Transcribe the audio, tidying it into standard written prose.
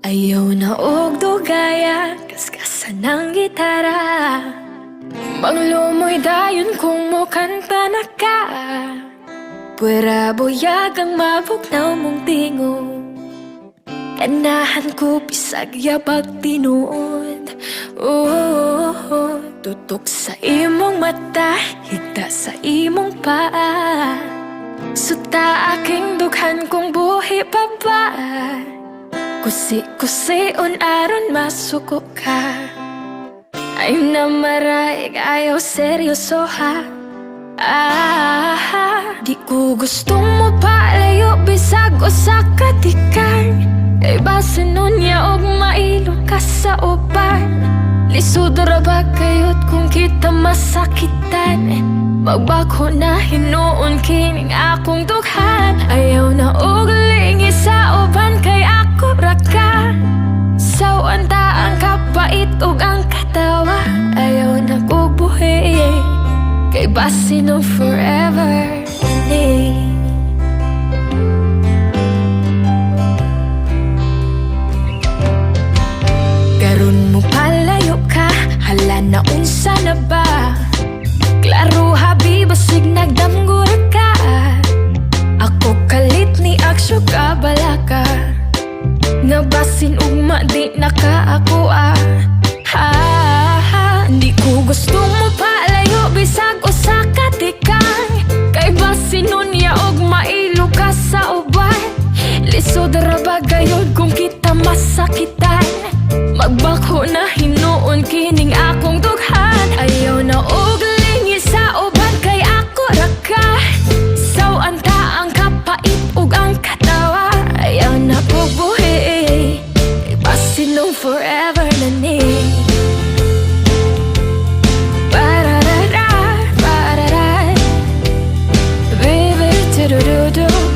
Ayaw na og dugaya, kaskasan ng gitara. Manglumoy dayon kung mo kanta na ka. Puwera buyag ang mabugnaw mong tingo. Ganahan ko bisag yabag tinuod. Tutok sa imong mata, higda sa imong paa. Suta aking dughan kung buhi pa ba. Kusi-kusion aron masuko ka. Ay na maray ayaw seryoso ha. Di ko gustong mo palayo bisag usa ka tikan. Kay basin nun niya og mailo ka sa uban. Lisod ra ba kayot kung kita masakitan. Magbako na hinuon kining akong dughan. Ayaw na og lingi sa uban kay ako ra ka. Sawan ta ang kapait ug ang katawa. Ayaw na og buhi kay basin no forever. Karon mo palayo ka, hala na unsa na ba? Klaro habi basig nagdamgura ka. Ako kalit ni aksyo ka balaka. Nga basin ugma di naka ako Di ko gusto mo palayo bisag usa ka tikang. Kay basin nun ya og mailo ka sa uban. Lisod ra ba gayod kung kita masakitan. Magbako na hinuon kining akong dughan. Ayaw na og lingi sa uban kay ako ra ka. Sawan ta ang kapait ug ang katawa. Ayaw na og buhi basin nung forever na ni. Baby, do-do-do-do.